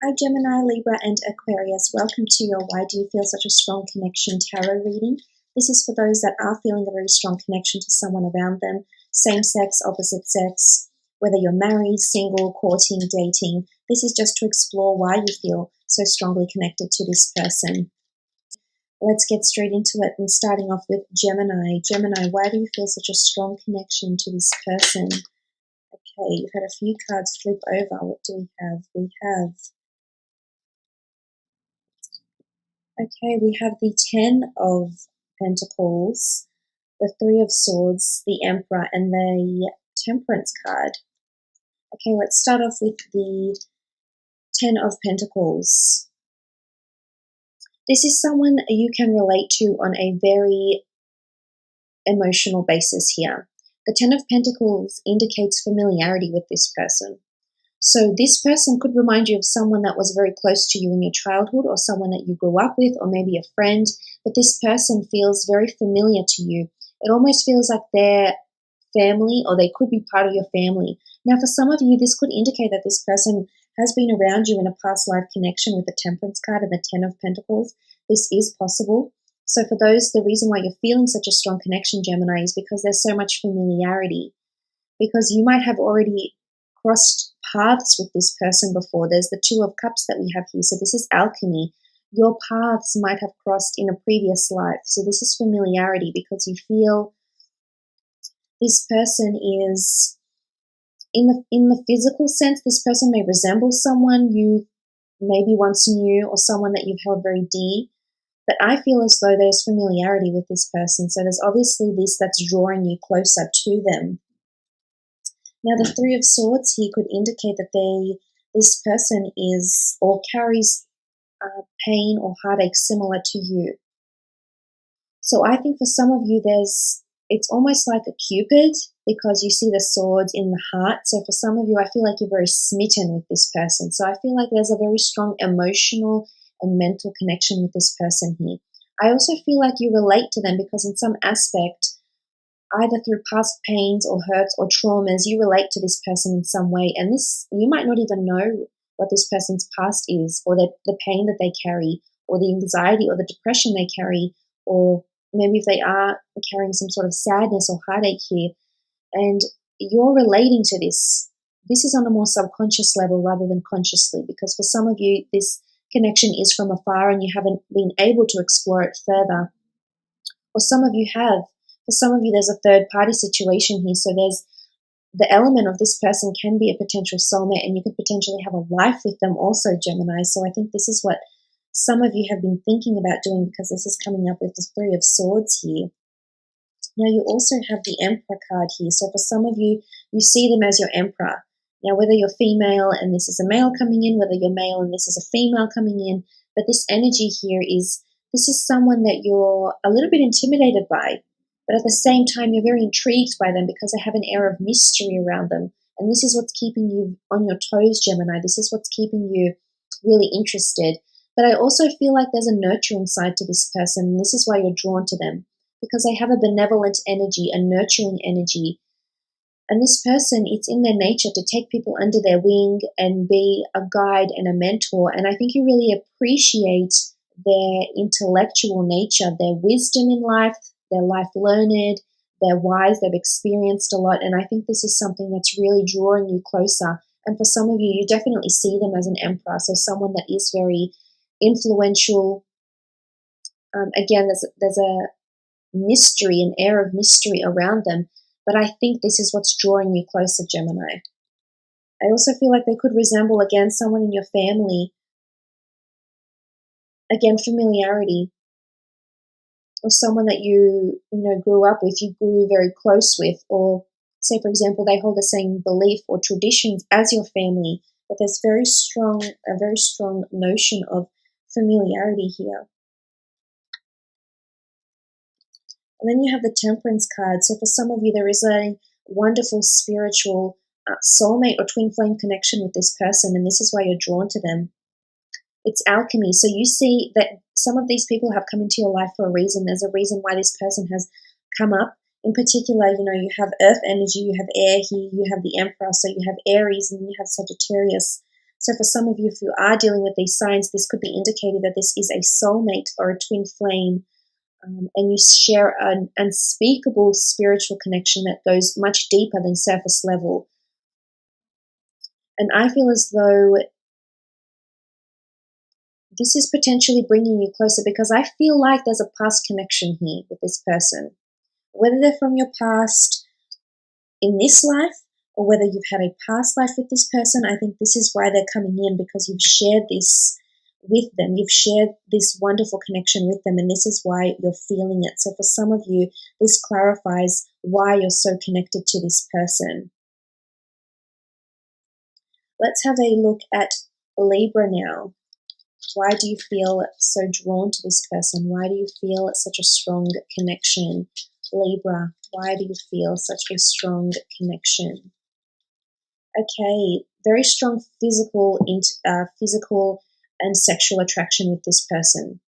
Hi Gemini, Libra and Aquarius. Welcome to your Why Do You Feel Such a Strong Connection tarot reading. This is for those that are feeling a very strong connection to someone around them, same sex, opposite sex, whether you're married, single, courting, dating. This is just to explore why you feel so strongly connected to this person. Let's get straight into it, and starting off with Gemini. Gemini, why do you feel such a strong connection to this person? Okay, you've had a few cards flip over. What do we have? We have the Ten of Pentacles, the Three of Swords, the Emperor, and the Temperance card. Okay, let's start off with the Ten of Pentacles. This is someone you can relate to on a very emotional basis here. The Ten of Pentacles indicates familiarity with this person. So this person could remind you of someone that was very close to you in your childhood, or someone that you grew up with, or maybe a friend, but this person feels very familiar to you. It almost feels like they're family, or they could be part of your family. Now, for some of you, this could indicate that this person has been around you in a past life connection with the Temperance card and the Ten of Pentacles. This is possible. So for those, the reason why you're feeling such a strong connection, Gemini, is because there's so much familiarity. Because you might have already crossed paths with this person before. There's the Two of Cups that we have here. So this is alchemy. Your paths might have crossed in a previous life. So this is familiarity, because you feel this person is, in the physical sense, this person may resemble someone you maybe once knew, or someone that you've held very dear. But I feel as though there's familiarity with this person. So there's obviously this that's drawing you closer to them. Now, the Three of Swords here could indicate that this person is or carries pain or heartache similar to you. So I think for some of you, it's almost like a Cupid, because you see the swords in the heart. So for some of you, I feel like you're very smitten with this person. So I feel like there's a very strong emotional and mental connection with this person here. I also feel like you relate to them, because in some aspect, either through past pains or hurts or traumas, you relate to this person in some way. And this, you might not even know what this person's past is, or the pain that they carry, or the anxiety or the depression they carry, or maybe if they are carrying some sort of sadness or heartache here, and you're relating to this. This is on a more subconscious level rather than consciously, because for some of you, this connection is from afar and you haven't been able to explore it further. Or some of you have. For some of you, there's a third-party situation here. So there's the element of this person can be a potential soulmate, and you could potentially have a life with them also, Gemini. So I think this is what some of you have been thinking about doing, because this is coming up with the Three of Swords here. Now, you also have the Emperor card here. So for some of you, you see them as your Emperor. Now, whether you're female and this is a male coming in, whether you're male and this is a female coming in, but this energy here is, this is someone that you're a little bit intimidated by. But at the same time, you're very intrigued by them, because they have an air of mystery around them. And this is what's keeping you on your toes, Gemini. This is what's keeping you really interested. But I also feel like there's a nurturing side to this person. And this is why you're drawn to them, because they have a benevolent energy, a nurturing energy. And this person, it's in their nature to take people under their wing and be a guide and a mentor. And I think you really appreciate their intellectual nature, their wisdom in life. They're life learned, they're wise, they've experienced a lot, and I think this is something that's really drawing you closer. And for some of you, you definitely see them as an emperor, so someone that is very influential. Again, there's a mystery, an air of mystery around them, but I think this is what's drawing you closer, Gemini. I also feel like they could resemble, again, someone in your family. Again, familiarity. Or someone that you grew up with, you grew very close with, or say, for example, they hold the same belief or traditions as your family, but there's a very strong notion of familiarity here. And then you have the Temperance card. So for some of you, there is a wonderful spiritual soulmate or twin flame connection with this person, and this is why you're drawn to them. It's alchemy. So you see that some of these people have come into your life for a reason. There's a reason why this person has come up. In particular, you have earth energy, you have air here, you have the Emperor, so you have Aries and you have Sagittarius. So for some of you, if you are dealing with these signs, this could be indicating that this is a soulmate or a twin flame, and you share an unspeakable spiritual connection that goes much deeper than surface level. And I feel as though this is potentially bringing you closer, because I feel like there's a past connection here with this person. Whether they're from your past in this life, or whether you've had a past life with this person, I think this is why they're coming in, because you've shared this with them. You've shared this wonderful connection with them, and this is why you're feeling it. So for some of you, this clarifies why you're so connected to this person. Let's have a look at Libra now. Why do you feel so drawn to this person? Why do you feel such a strong connection? Libra, why do you feel such a strong connection? Okay, very strong physical and sexual attraction with this person.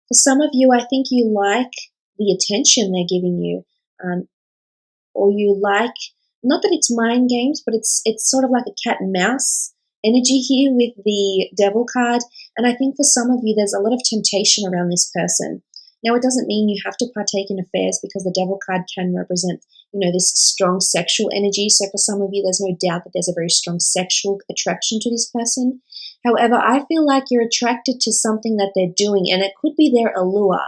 For some of you, I think you like the attention they're giving you, or you like, not that it's mind games, but it's sort of like a cat and mouse energy here with the Devil card. And I think for some of you, there's a lot of temptation around this person. Now, it doesn't mean you have to partake in affairs, because the Devil card can represent, this strong sexual energy. So for some of you, there's no doubt that there's a very strong sexual attraction to this person. However, I feel like you're attracted to something that they're doing, and it could be their allure.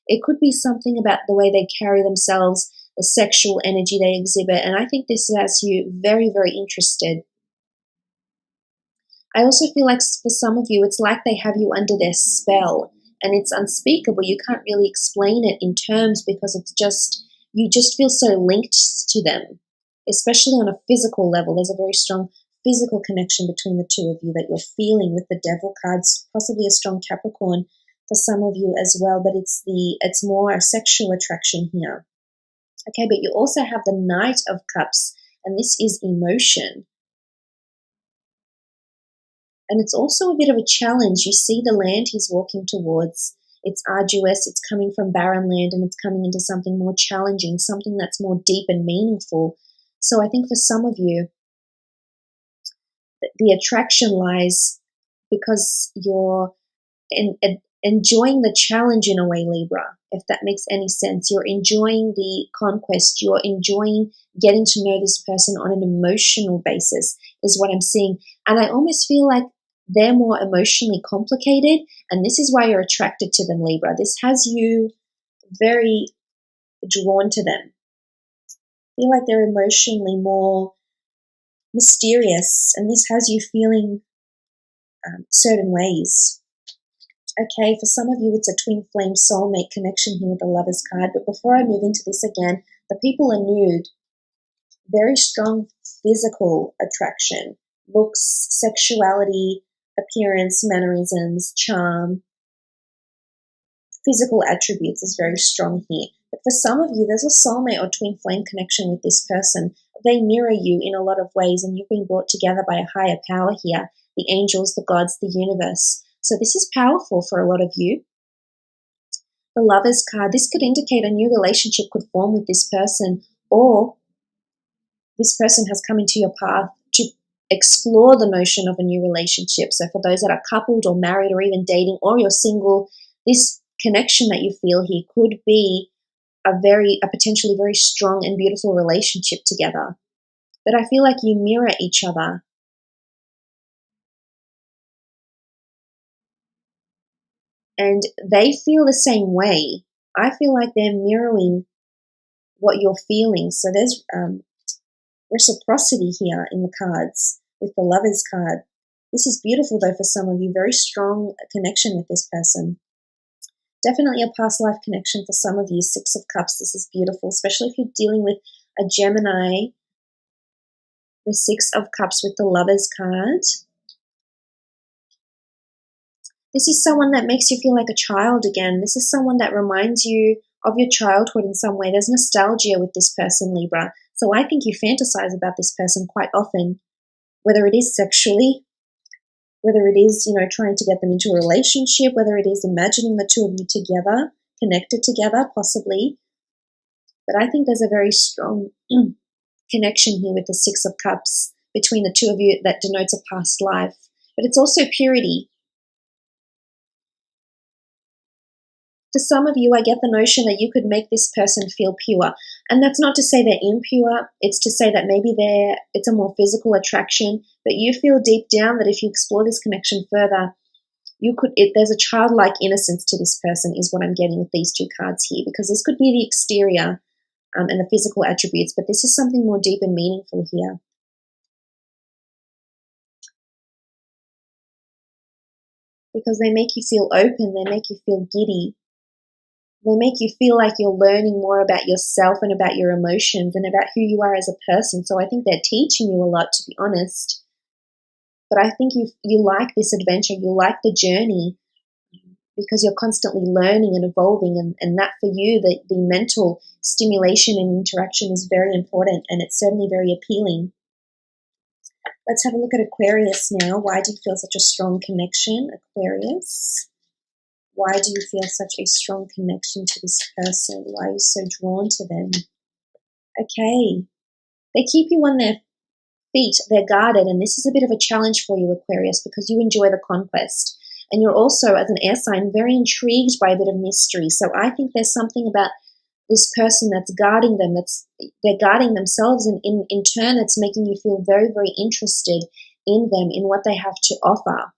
It could be something about the way they carry themselves, the sexual energy they exhibit. And I think this has you very, very interested. I also feel like for some of you, it's like they have you under their spell, and it's unspeakable. You can't really explain it in terms, because it's just, you just feel so linked to them, especially on a physical level. There's a very strong physical connection between the two of you that you're feeling with the Devil cards, possibly a strong Capricorn for some of you as well, but it's more a sexual attraction here. Okay, but you also have the Knight of Cups, and this is emotion. And it's also a bit of a challenge. You see the land he's walking towards. It's arduous, it's coming from barren land, and it's coming into something more challenging, something that's more deep and meaningful. So I think for some of you, the attraction lies because you're enjoying the challenge in a way, Libra, if that makes any sense. You're enjoying the conquest. You're enjoying getting to know this person on an emotional basis, is what I'm seeing. And I almost feel like they're more emotionally complicated, and this is why you're attracted to them, Libra. This has you very drawn to them. I feel like they're emotionally more mysterious, and this has you feeling certain ways. Okay, for some of you, it's a twin flame soulmate connection here with the Lovers card. But before I move into this again, the people are nude. Very strong physical attraction, looks, sexuality, appearance, mannerisms, charm, physical attributes is very strong here. But for some of you, there's a soulmate or twin flame connection with this person. They mirror you in a lot of ways, and you've been brought together by a higher power here, the angels, the gods, the universe. So this is powerful for a lot of you. The Lovers card, this could indicate a new relationship could form with this person, or this person has come into your path to explore the notion of a new relationship. So for those that are coupled or married or even dating, or you're single, this connection that you feel here could be a potentially very strong and beautiful relationship together. But I feel like you mirror each other. And they feel the same way. I feel like they're mirroring what you're feeling. So there's reciprocity here in the cards with the Lovers card. This is beautiful though for some of you. Very strong connection with this person. Definitely a past life connection for some of you. Six of Cups, this is beautiful, especially if you're dealing with a Gemini. The Six of Cups with the Lovers card. This is someone that makes you feel like a child again. This is someone that reminds you of your childhood in some way. There's nostalgia with this person, Libra. So I think you fantasize about this person quite often, whether it is sexually, whether it is, trying to get them into a relationship, whether it is imagining the two of you together, connected together, possibly. But I think there's a very strong connection here with the Six of Cups between the two of you that denotes a past life. but it's also purity. For some of you, I get the notion that you could make this person feel pure. And that's not to say they're impure. It's to say that maybe it's a more physical attraction, but you feel deep down that if you explore this connection further, there's a childlike innocence to this person is what I'm getting with these two cards here, because this could be the exterior and the physical attributes, but this is something more deep and meaningful here. Because they make you feel open, they make you feel giddy. They make you feel like you're learning more about yourself and about your emotions and about who you are as a person. So I think they're teaching you a lot, to be honest. But I think you like this adventure, you like the journey, because you're constantly learning and evolving. And that for you, the mental stimulation and interaction is very important, and it's certainly very appealing. Let's have a look at Aquarius now. Why do you feel such a strong connection, Aquarius? Why do you feel such a strong connection to this person? Why are you so drawn to them? Okay. They keep you on their feet. They're guarded. And this is a bit of a challenge for you, Aquarius, because you enjoy the conquest. And you're also, as an air sign, very intrigued by a bit of mystery. So I think there's something about this person that's guarding them. They're guarding themselves. And in turn, it's making you feel very, very interested in them, in what they have to offer.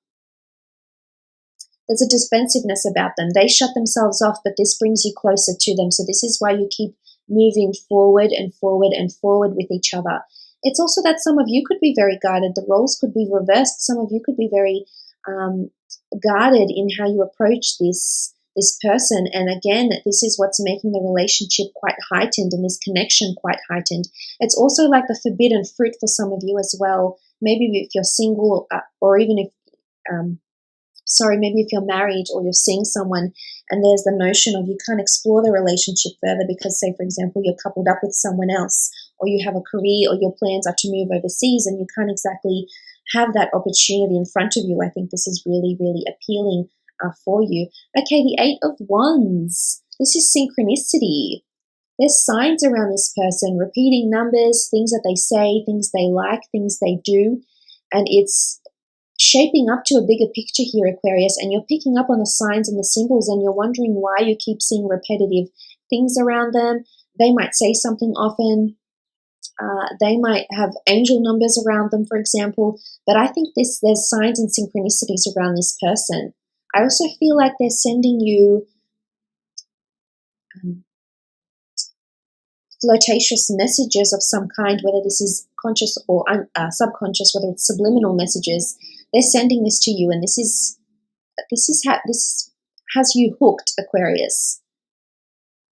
There's a defensiveness about them. They shut themselves off, but this brings you closer to them. So this is why you keep moving forward and forward and forward with each other. It's also that some of you could be very guarded. The roles could be reversed. Some of you could be very guarded in how you approach this person. And again, this is what's making the relationship quite heightened and this connection quite heightened. It's also like the forbidden fruit for some of you as well. Maybe if you're single, or even if maybe if you're married or you're seeing someone and there's the notion of you can't explore the relationship further because, say, for example, you're coupled up with someone else, or you have a career, or your plans are to move overseas and you can't exactly have that opportunity in front of you. I think this is really, really appealing for you. Okay, the Eight of Wands. This is synchronicity. There's signs around this person, repeating numbers, things that they say, things they like, things they do, and it's shaping up to a bigger picture here, Aquarius, and you're picking up on the signs and the symbols, and you're wondering why you keep seeing repetitive things around them. They might say something often. They might have angel numbers around them, for example, but I think there's signs and synchronicities around this person. I also feel like they're sending you flirtatious messages of some kind, whether this is conscious or subconscious, whether it's subliminal messages. They're sending this to you, and this has you hooked, Aquarius.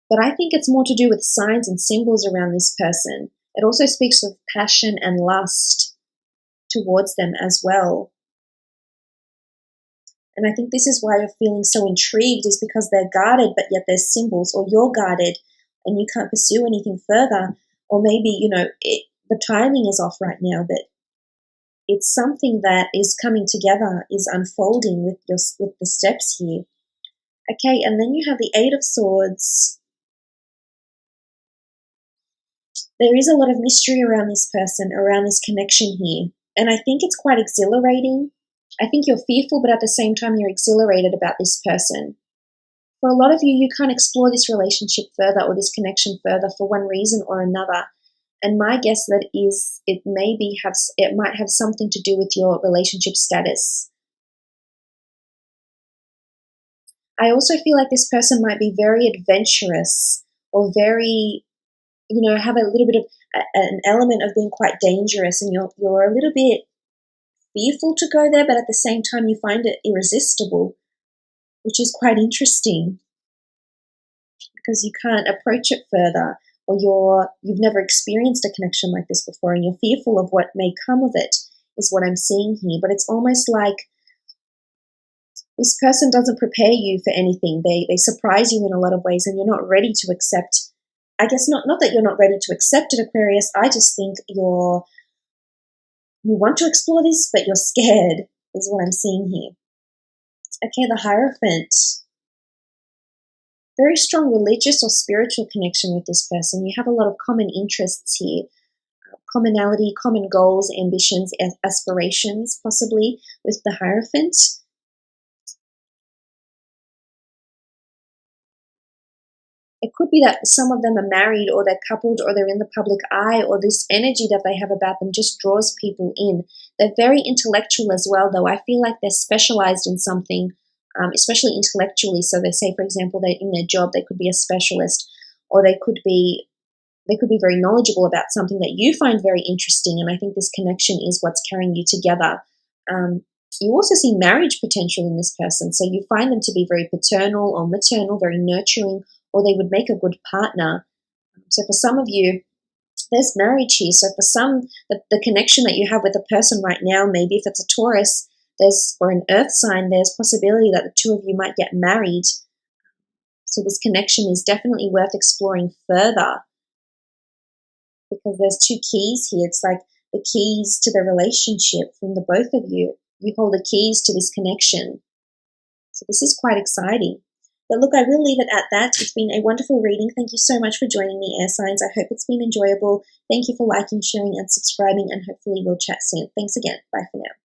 But I think it's more to do with signs and symbols around this person. It also speaks of passion and lust towards them as well. And I think this is why you're feeling so intrigued, is because they're guarded, but yet there's symbols, or you're guarded and you can't pursue anything further. Or maybe, the timing is off right now, but it's something that is coming together, is unfolding with the steps here. Okay, and then you have the Eight of Swords. There is a lot of mystery around this person, around this connection here. And I think it's quite exhilarating. I think you're fearful, but at the same time you're exhilarated about this person. For a lot of you, you can't explore this relationship further or this connection further for one reason or another. And my guess that is it might have something to do with your relationship status. I also feel like this person might be very adventurous, or very, have a little bit of an element of being quite dangerous, and you're a little bit fearful to go there, but at the same time you find it irresistible, which is quite interesting because you can't approach it further, or you've never experienced a connection like this before, and you're fearful of what may come of it, is what I'm seeing here. But it's almost like this person doesn't prepare you for anything. They surprise you in a lot of ways, and you're not ready to accept. I guess not that you're not ready to accept it, Aquarius. I just think you want to explore this, but you're scared, is what I'm seeing here. Okay, the Hierophant. Very strong religious or spiritual connection with this person. You have a lot of common interests here, commonality, common goals, ambitions, aspirations, possibly with the Hierophant. It could be that some of them are married, or they're coupled, or they're in the public eye, or this energy that they have about them just draws people in. They're very intellectual as well, though. I feel like they're specialized in something, especially intellectually. So they say, for example, that in their job they could be a specialist, or they could be very knowledgeable about something that you find very interesting. And I think this connection is what's carrying you together. You also see marriage potential in this person. So you find them to be very paternal or maternal, very nurturing, or they would make a good partner. So for some of you, there's marriage here. So for some, the connection that you have with a person right now, maybe if it's a Taurus, or an earth sign, there's possibility that the two of you might get married. So this connection is definitely worth exploring further, because there's two keys here. It's like the keys to the relationship from the both of you. You hold the keys to this connection. So this is quite exciting. But look, I will leave it at that. It's been a wonderful reading. Thank you so much for joining me, air signs. I hope it's been enjoyable. Thank you for liking, sharing, and subscribing, and hopefully we'll chat soon. Thanks again. Bye for now.